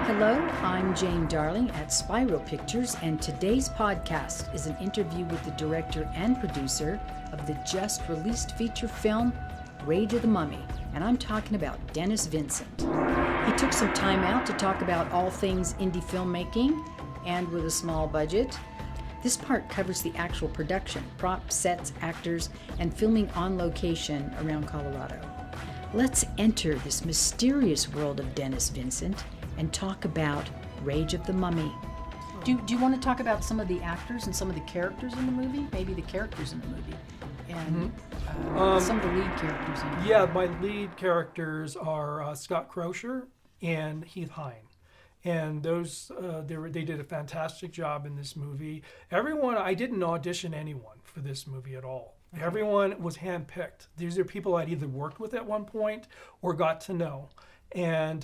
Hello, I'm Jane Darling at SPIROPICTURES, and today's podcast is an interview with the director and producer of the just-released feature film, Rage of the Mummy, and I'm talking about Dennis Vincent. He took some time out to talk about all things indie filmmaking, and with a small budget. This part covers the actual production, props, sets, actors, and filming on location around Colorado. Let's enter this mysterious world of Dennis Vincent and talk about Rage of the Mummy. Do you want to talk about some of the actors and some of the characters in the movie? Maybe the characters in the movie and some of the lead characters in the movie. Yeah, my lead characters are Scott Crocher and Heath Hine. And those they did a fantastic job in this movie. I didn't audition anyone for this movie at all. Okay. Everyone was handpicked. These are people I'd either worked with at one point or got to know. And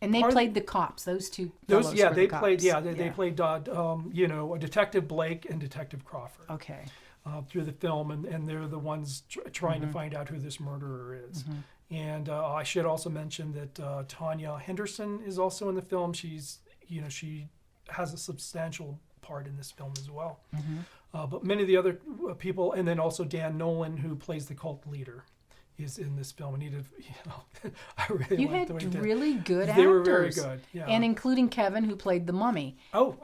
they played the cops. Those two. They played a Detective Blake and Detective Crawford. Okay. Through the film, and they're the ones trying to find out who this murderer is. Mm-hmm. And I should also mention that Tanya Henderson is also in the film. She has a substantial part in this film as well. Mm-hmm. But many of the other people, and then also Dan Nolan, who plays the cult leader, is in this film. And he did, I really liked the way he did. You had really good actors. They were very good, yeah. And including Kevin, who played the mummy. Oh,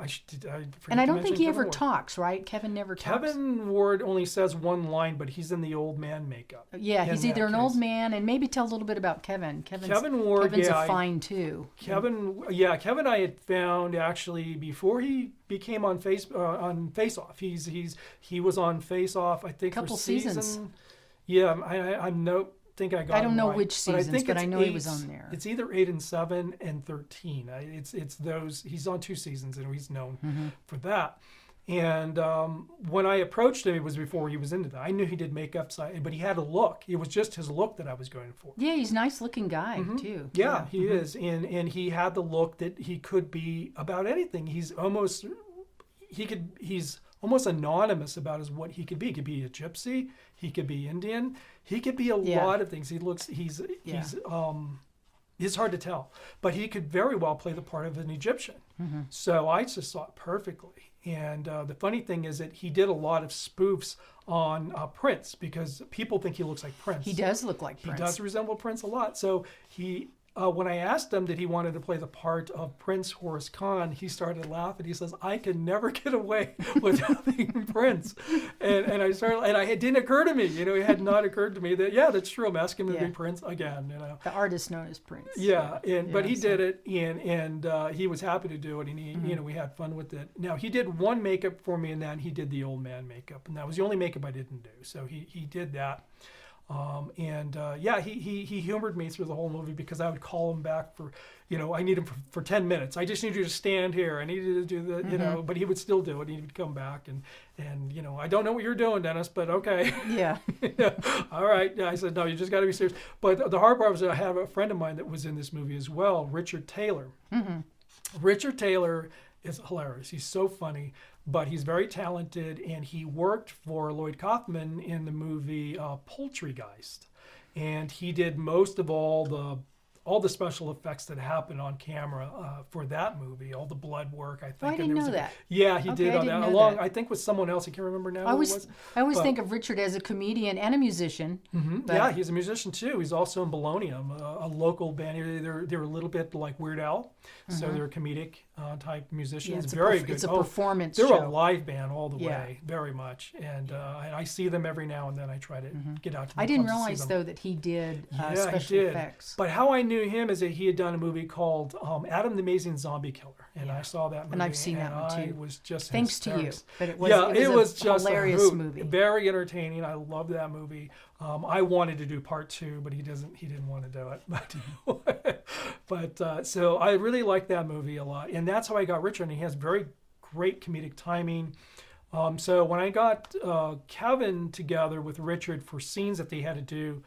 and I don't think he ever talks, right? Kevin never talks. Kevin Ward only says one line, but he's in the old man makeup. Yeah, he's either an old man, and maybe tell a little bit about Kevin. Kevin's a fine too. Kevin I had found actually before he became on Face Off. He was on Face Off, I think, couple for season. Seasons. Yeah, I think I got. I don't know right. which seasons, but I know 8, he was on there. It's either 8 and 7 and 13. It's those. He's on 2 seasons, and he's known for that. And when I approached him, it was before he was into that. I knew he did makeup, but he had a look. It was just his look that I was going for. Yeah, he's a nice-looking guy too. Yeah, he is, and he had the look that he could be about anything. He's almost anonymous about what he could be. He could be a gypsy. He could be Indian. He could be a lot of things. It's hard to tell, but he could very well play the part of an Egyptian. Mm-hmm. So I just saw it perfectly. And the funny thing is that he did a lot of spoofs on Prince, because people think he looks like Prince. He does look like Prince. He does resemble Prince a lot. So when I asked him that he wanted to play the part of Prince Horace Khan, he started laughing. He says, "I can never get away with being Prince." And it didn't occur to me. It had not occurred to me that, that's true. I'm asking him to be Prince again. The artist known as Prince. Yeah, but he did it, and he was happy to do it, and we had fun with it. Now, he did one makeup for me, and then he did the old man makeup, and that was the only makeup I didn't do. So he did that. He humored me through the whole movie, because I would call him back for, I need him for 10 minutes. I just need you to stand here. I need you to do the, but he would still do it. He would come back and I don't know what you're doing, Dennis, but okay. Yeah. All right. Yeah, I said, no, you just got to be serious. But the hard part was that I have a friend of mine that was in this movie as well, Richard Taylor. Mm-hmm. Richard Taylor is hilarious. He's so funny. But he's very talented, and he worked for Lloyd Kaufman in the movie Poultrygeist, and he did most of all the special effects that happened on camera for that movie, all the blood work, I think. Oh, I didn't know that. Yeah, he did on that, along, I think, with someone else. I can't remember now who it was. I always think of Richard as a comedian and a musician. Mm-hmm. Yeah, he's a musician too. He's also in Bolognium, a local band. They're a little bit like Weird Al, so they're comedic type musicians. Yeah, very good. It's a performance they're show. A live band all the way, very much. And I see them every now and then. I try to get out to the I didn't clubs to realize, see them. though, that he did special he did. effects. But how I knew him is that he had done a movie called Adam the Amazing Zombie Killer, and I saw that movie, and I've seen that one too. I was just thanks hysterics. to you, but it was just hilarious a hoot. movie, very entertaining. I loved that movie. I wanted to do part 2, but he didn't want to do it. But so I really liked that movie a lot, and that's how I got Richard. And he has very great comedic timing. So when I got Kevin together with Richard for scenes that they had to do,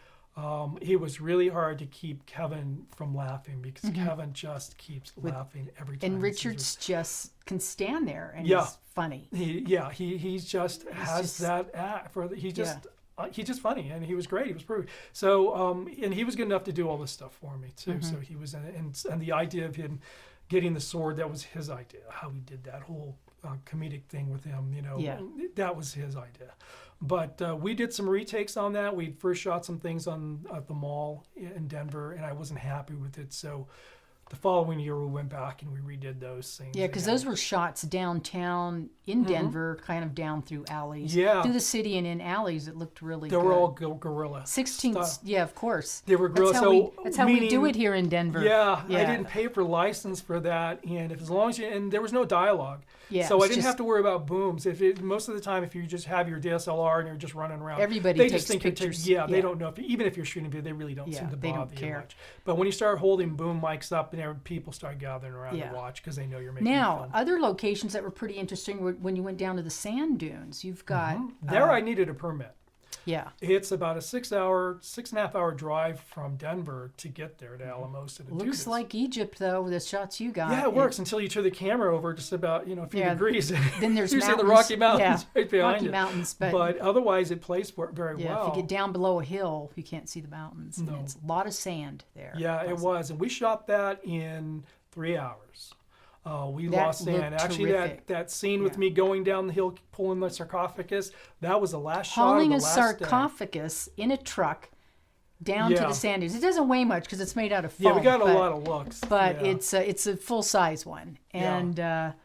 it was really hard to keep Kevin from laughing, because Kevin just keeps laughing every time. And Richard's just can stand there and he's funny. He just has that act for. He just he's just funny, and he was great. He was perfect. So, and he was good enough to do all this stuff for me too. Mm-hmm. So he was, and the idea of him getting the sword, that was his idea. How he did that whole comedic thing with him, that was his idea. But we did some retakes on that. We first shot some things at the mall in Denver, and I wasn't happy with it. So the following year, we went back and we redid those things. Yeah, because those were shots downtown in Denver, kind of down through alleys. Yeah. Through the city and in alleys, it looked really good. They were all guerrilla 16th, stuff. yeah, of course. They were guerrilla. That's how we do it here in Denver. Yeah, I didn't pay for license for that, and as long as and there was no dialogue. Yeah, so I didn't have to worry about booms. Most of the time, if you just have your DSLR and you're just running around, everybody they takes just think pictures. They don't know even if you're shooting video, they really don't seem to they bother don't you care. much. But when you start holding boom mics up, and people start gathering around to watch because they know you're making Now, film. other locations that were pretty interesting were when you went down to the sand dunes. You've got There, I needed a permit. Yeah. It's about a 6.5 hour drive from Denver to get there to Alamosa to do this. Looks like Egypt, though, the shots you got. Yeah, it works until you turn the camera over just about a few degrees. Then there's you see mountains. the Rocky Mountains right behind Rocky you. Mountains, but otherwise it plays very well. If you get down below a hill, you can't see the mountains. No. And it's a lot of sand there. Yeah, it was, and we shot that in 3 hours. We lost sand. Actually, that scene with me going down the hill pulling the sarcophagus, that was the last shot of Hauling the a last sarcophagus in a truck down to the sand dunes. It doesn't weigh much because it's made out of foam. Yeah, we got a lot of looks. But it's a full-size one. And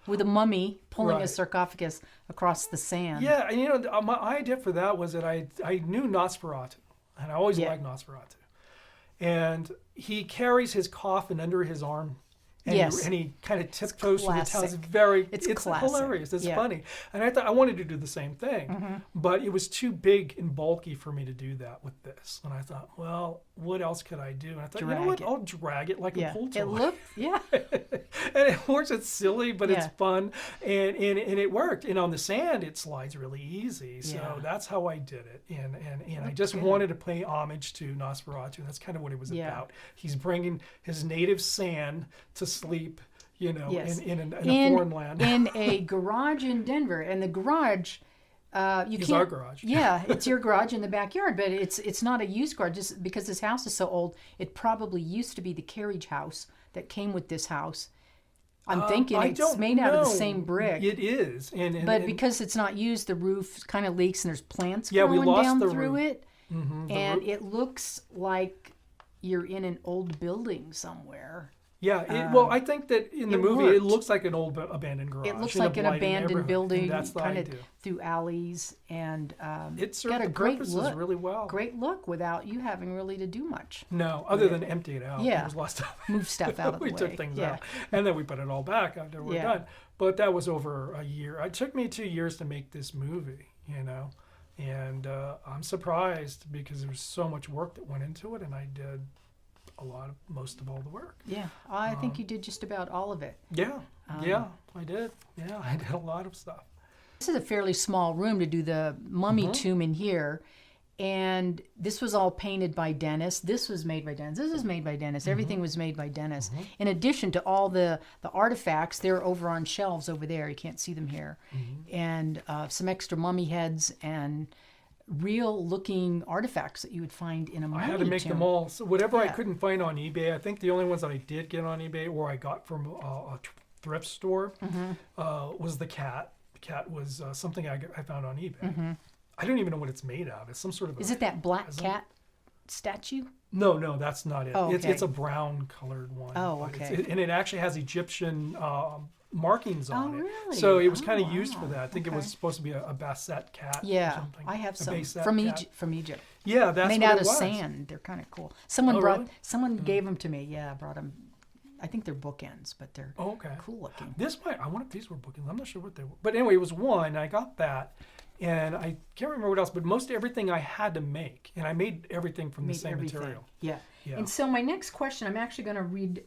with a mummy pulling a sarcophagus across the sand. Yeah, and my idea for that was that I knew Nosferatu, and I always liked Nosferatu. And he carries his coffin under his arm. And he kind of tiptoes through the town. It's hilarious. It's funny. And I thought I wanted to do the same thing, but it was too big and bulky for me to do that with this. And I thought, well, what else could I do? And I thought, you know what? I'll drag it like a pull toy. It looked, And it works. It's silly, but it's fun, and it worked. And on the sand, it slides really easy. So that's how I did it. And I just wanted to pay homage to Nosferatu. That's kind of what it was about. He's bringing his native sand to sleep, in a foreign land. In a garage in Denver, and the garage, it's our garage. Yeah, it's your garage in the backyard, but it's not a used garage. Just because this house is so old, it probably used to be the carriage house that came with this house. I'm thinking it's made out of the same brick. It is, but because it's not used, the roof kind of leaks and there's plants growing down through it, and it looks like you're in an old building somewhere. Yeah, well, I think that in the movie, it looks like an old abandoned garage. It looks like an abandoned building, kind of through alleys, and it's got a great look. Really well. Great look without you having really to do much. No, other than empty it out. Yeah, there was lots of move stuff out of the way. We took things out, and then we put it all back after we're done. But that was over a year. It took me 2 years to make this movie, and I'm surprised because there was so much work that went into it, and I did most of all the work. Yeah, I think you did just about all of it. Yeah, I did. Yeah, I did a lot of stuff. This is a fairly small room to do the mummy tomb in here, and this was all painted by Dennis. This was made by Dennis. This was made by Dennis. Everything was made by Dennis. In addition to all the artifacts, they're over on shelves over there. You can't see them here. And some extra mummy heads and real-looking artifacts that you would find in a mummy tomb. I had to make them all. So whatever I couldn't find on eBay, I think the only ones that I did get on eBay or I got from a thrift store was the cat. The cat was something I found on eBay. I don't even know what it's made of. It's some sort of... Is it that black cat statue? No, that's not it. Oh, okay. It's a brown-colored one. Oh, okay. And it actually has Egyptian... markings on it. Really? So it was kind of used for that. I think it was supposed to be a Basset cat or something. I have some Basset from Egypt. Yeah, that's made what out it of was. sand. They're kind of cool. Someone gave them to me. Yeah, I brought them. I think they're bookends, but they're cool looking. I wonder if these were bookends. I'm not sure what they were. But anyway, it was one. I got that. And I can't remember what else, but most everything I had to make. And I made everything from the same material. Yeah. And so my next question, I'm actually going to read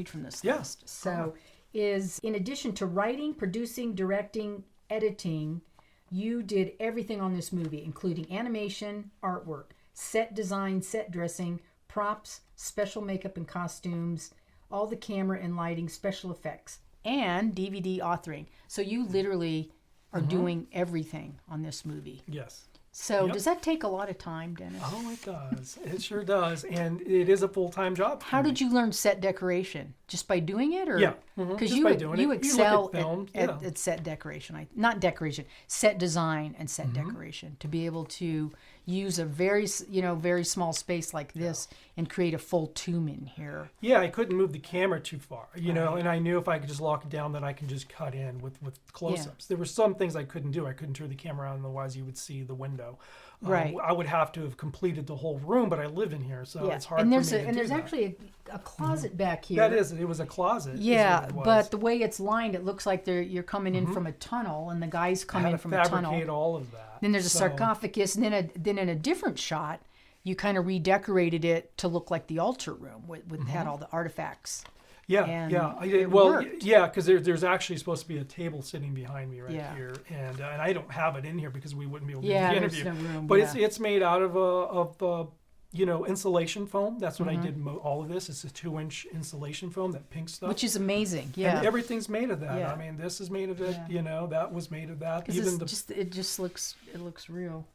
from this list. So is in addition to writing, producing, directing, editing, you did everything on this movie, including animation, artwork, set design, set dressing, props, special makeup and costumes, all the camera and lighting, special effects, and DVD authoring. So you literally are doing everything on this movie. Yes. So does that take a lot of time, Dennis? Oh, it does. It sure does. And it is a full-time job. How did you learn set decoration? Just by doing it? Or? Yeah. Because Just by doing you it. excel You look at film, at set decoration. Not decoration, set design and set decoration. To be able to use a very small space like this and create a full tomb in here. Yeah, I couldn't move the camera too far, and I knew if I could just lock it down that I can just cut in with close-ups. There were some things I couldn't do. I couldn't turn the camera on, otherwise you would see the window. Right. I would have to have completed the whole room, but I live in here, so it's hard and for there's me to do there's that. actually a closet back here. It was a closet. Yeah, is what it was. but the way it's lined, it looks like you're coming in from a tunnel, and the guys come in from a tunnel. Fabricate all of that. Then there's a sarcophagus, and then in a different shot, you kind of redecorated it to look like the altar room with had all the artifacts. Yeah, And yeah, I did. it Well, worked. yeah, because there's actually supposed to be a table sitting behind me Yeah. here, and I don't have it in here because we wouldn't be able to Yeah, do the there's interview. no room, But yeah. it's made out of insulation foam. That's what I did. All of this. It's a 2-inch insulation foam, that pink stuff. Which is amazing. Yeah, And everything's made of that. Yeah. I mean, this is made of it. Yeah. That was made of that. 'Cause Even it just looks real.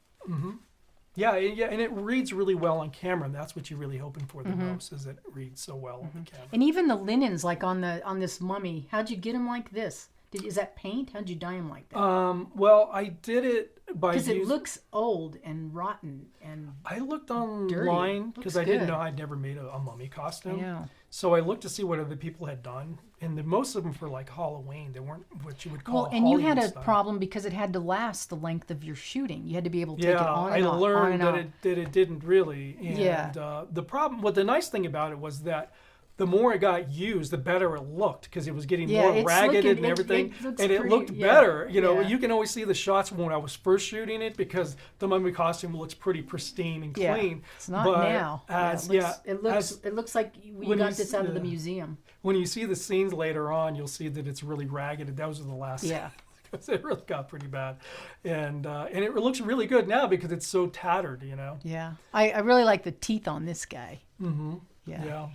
yeah, and it reads really well on camera, and that's what you're really hoping for the most, is it reads so well on the camera. And even the linens, like on this mummy, how'd you get them like this? Is that paint? How'd you dye them like that? Well, I did it by Because it looks old and rotten and I looked online because I didn't good. know. I'd never made a mummy costume. Yeah. So I looked to see what other people had done, and most of them for like Halloween. They weren't what you would call. Well, and you had Hollywood a style. problem because it had to last the length of your shooting. You had to be able to take Yeah, it on I and off, on learned and that off. it didn't really. And, Yeah. the problem, the nice thing about it was that the more it got used, the better it looked because it was getting Yeah, more it's ragged looking- and everything, it looks and it pretty- looked yeah, better. yeah. You can always see the shots when I was first shooting it because the mummy costume looks pretty pristine and Yeah, clean. it's not but now. As, it looks like you when got you this out of the yeah. museum. When you see the scenes later on, you'll see that it's really ragged. And those are the last. Yeah. Because it really got pretty bad, and it looks really good now because it's so tattered. Yeah, I really like the teeth on this guy. Mm-hmm. Yeah. Yeah.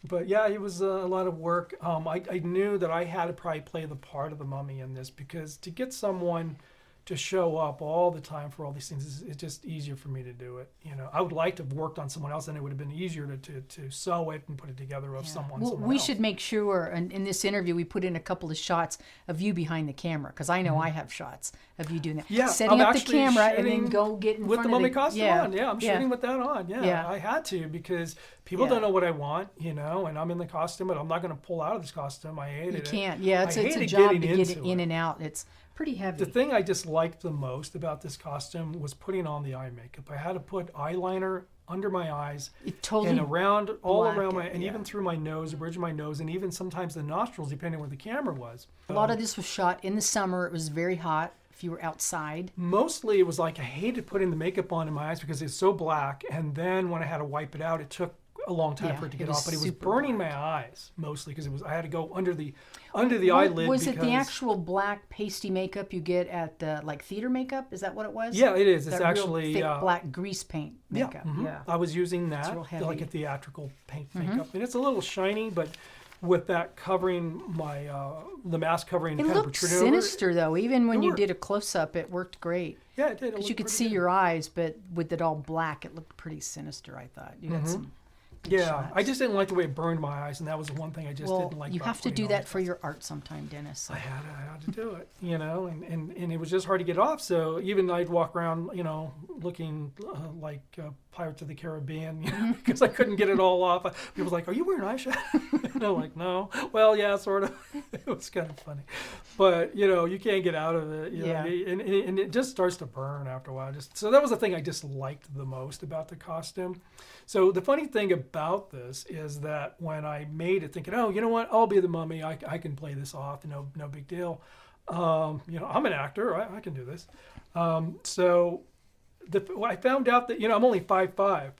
But yeah, it was a lot of work. I knew that I had to probably play the part of the mummy in this because to get someone to show up all the time for all these things, it's just easier for me to do it. I would like to have worked on someone else, and it would have been easier to sew it and put it together of someone. Well, someone we else. should make sure, and in this interview, we put in a couple of shots of you behind the camera because I know I have shots of you doing that. Yeah, setting I'm up the actually camera and then shooting go get in with front the of mummy costume on. Yeah, I'm yeah. shooting with that on. Yeah, Yeah. I had to because people Yeah. don't know what I want, and I'm in the costume, but I'm not going to pull out of this costume. I hated it. You can't. Yeah, it's I a hated job to getting get it into in and out. It's pretty heavy. The thing I disliked the most about this costume was putting on the eye makeup. I had to put eyeliner under my eyes It totally and around all blacked around my it, and yeah. even through my nose, the bridge of my nose, and even sometimes the nostrils, depending where the camera was. A lot of this was shot in the summer. It was very hot if you were outside. Mostly it was like I hated putting the makeup on in my eyes because it's so black, and then when I had to wipe it out, it took a long time Yeah, for it to it get was off, but it was super burning black. my eyes mostly because I had to go under the eyelid. Was it because, the actual black pasty makeup you get at the like theater makeup? Is that what it was? Yeah, it is. It's That real actually thick black grease paint makeup. mhm. Yeah. I was using that real heavy. like a theatrical paint makeup, and it's a little shiny, but with that covering my the mask covering It kind of looked protruding over. sinister though. Even when It you worked. did a close up, it worked great Yeah, it did. because you could see your eyes, but with it all black, it looked pretty sinister. I thought you had some. good Yeah, shots. I just didn't like the way it burned my eyes, and that was the one thing I just Well, didn't like. you about have to putting do on that the for your art sometime, Dennis. So. I had to do it, and it was just hard to get off. So even I'd walk around, looking like Pirates of the Caribbean, because I couldn't get it all off. People was like, "Are you wearing eyeshadow?" And I'm like, "No." Well, yeah, sort of. It was kind of funny, but you can't get out of it. Yeah. And it just starts to burn after a while. So that was the thing I just liked the most about the costume. So the funny thing about this is that when I made it, thinking, "Oh, you know what? I'll be the mummy. I can play this off. No big deal. I'm an actor. I can do this." So I found out that I'm only 5'5",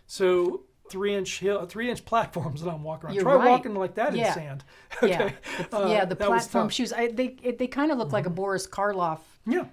so 3-inch platforms that I'm walking around. You're Try right. walking like that Yeah. in sand. Yeah, Okay. the That was platform tough. shoes. They kind of look like a Boris Karloff Yeah.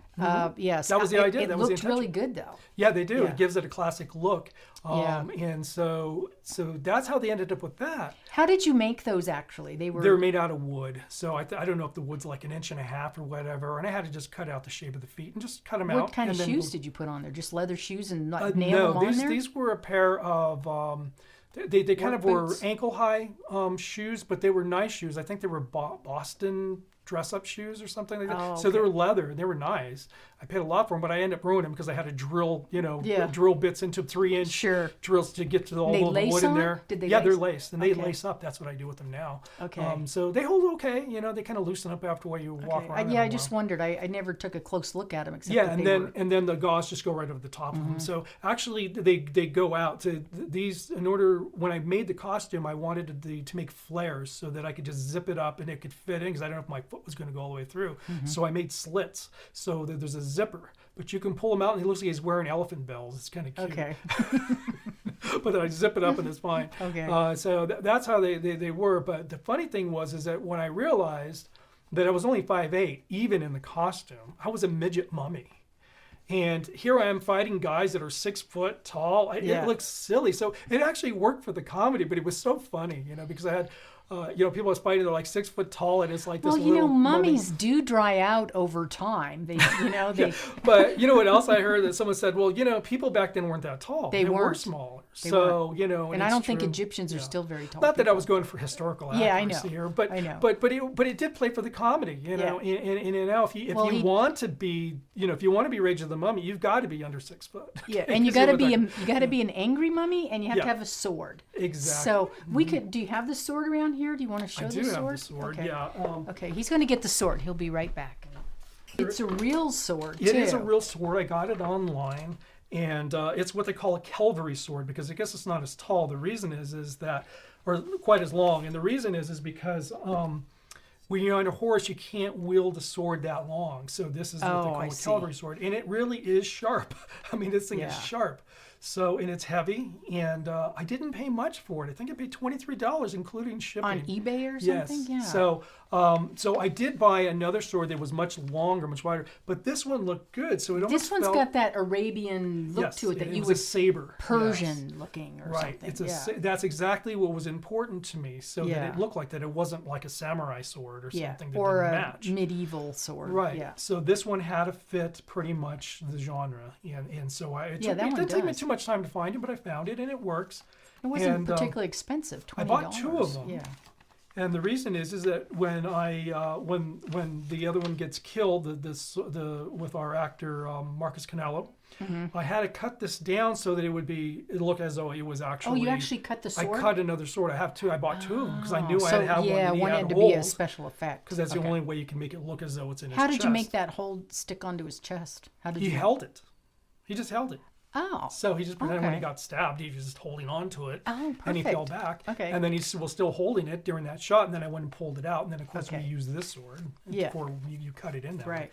Yes. That was the idea. It That was the looked really intention. good, though. Yeah, they do. Yeah. It gives it a classic look. Yeah. And so that's how they ended up with that. How did you make those, actually? They're made out of wood. So I don't know if the wood's like 1.5 inches or whatever. And I had to just cut out the shape of the feet and just cut them out. What kind of and then shoes did you put on there? Just leather shoes and nail no, them on there? these were a pair of... They kind of were boots? ankle-high shoes, but they were nice shoes. I think they were Boston dress-up shoes or something like that. Oh, So they were leather, and they were nice. I paid a lot for them, but I ended up ruining them because I had to drill, drill bits into 3-inch Sure. drills to get to all They the lace wood in on? there. Did they yeah, they're lace? laced, and they Okay. lace up. That's what I do with them now. Okay. So they hold okay. They kind of loosen up after you walk around. Yeah, I them just well. wondered. I never took a close look at them except Yeah, that and they then were... and then the gauze just go right over the top of them. So actually, they go out to these. In order, when I made the costume, I wanted to make flares so that I could just zip it up and it could fit in because I don't know if my foot was going to go all the way through. So I made slits so that there's a zipper, but you can pull him out and he looks like he's wearing elephant bells. It's kind of cute. Okay. But then I zip it up and it's fine. Okay. So that's how they were. But the funny thing is that when I realized that I was only 5'8", even in the costume, I was a midget mummy. And here I am fighting guys that are 6 foot tall. It looks silly. So it actually worked for the comedy, but it was so funny, because I had, people I was fighting, they're like 6 foot tall, and it's like this little mummies do dry out over time. They. But you know what else I heard? That someone said, well, people back then weren't that tall. They were weren't. smaller. They so, weren't. And I don't think Egyptians are still very tall. Not that I was going for historical accuracy here, but I know. But it did play for the comedy, And now if you want to be, if you want to be Rage of the Mummy, you've got to be under 6 foot. Yeah, and you got to be an angry mummy, and you have to have a sword. Exactly. So do you have the sword around here? Do you want to show the sword? I do have the sword. Okay. Yeah. Okay, he's going to get the sword. He'll be right back. It's a real sword, too. It is a real sword. I got it online. And it's what they call a cavalry sword because I guess it's not as tall. The reason is that, or quite as long. And the reason is because when you're on a horse, you can't wield a sword that long. So this is what they call a cavalry sword. And it really is sharp. I mean, this thing is sharp. So, and it's heavy, and I didn't pay much for it. I think I paid $23, including shipping. On eBay or something? Yes. Yeah. So I did buy another sword that was much longer, much wider, but this one looked good. So it almost This one's got that Arabian look to it that you would a saber, Persian looking or right. something. It's that's exactly what was important to me, so that it looked like that. It wasn't like a samurai sword or something that or didn't a match. medieval sword. Right. Yeah. So this one had to fit pretty much the genre, and so it didn't take me too much time to find it, but I found it and it works. It wasn't particularly expensive. $20. I bought 2 of them. Yeah. And the reason is that when when the other one gets killed, with our actor Marcus Canello, I had to cut this down so that it look as though it was actually. Oh, you actually cut the sword? I cut another sword. I have 2. I bought 2 of them because I knew I had to have one. Yeah, one had to be a special effect. Because that's the only way you can make it look as though it's in his chest. chest. How did you make that hold stick onto his chest? He held it. He just held it. Oh. So he just pretended when he got stabbed, he was just holding on to it. Oh, perfect. And he fell back. Okay. And then he was still holding it during that shot. And then I went and pulled it out. And then, of course, we used this sword before you cut it in there. Right.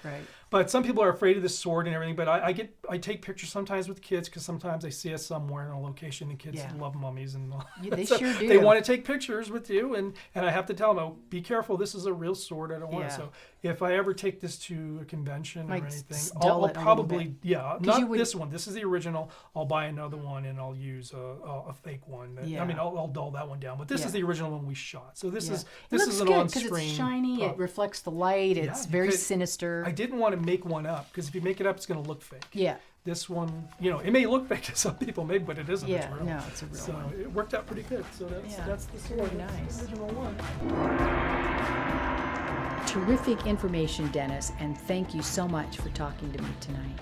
But some people are afraid of this sword and everything. But I take pictures sometimes with kids because sometimes they see us somewhere in a location and kids love mummies. And they sure do. They want to take pictures with you. And I have to tell them, be careful. This is a real sword. I don't want it. So if I ever take this to a convention or anything, I'll probably, not this one. This is the original. I'll buy another one and I'll use a fake one. I mean, I'll dull that one down. But this is the original one we shot. So this is an on-screen. Because it's shiny. It reflects the light. It's very sinister. I didn't want to make one up because if you make it up, it's going to look fake. Yeah. This one, it may look fake to some people, maybe, but it isn't. Yeah, it's real. no, it's a real one. So it worked out pretty good. So that's the sword. Very nice. The original one. Terrific information, Dennis, and thank you so much for talking to me tonight.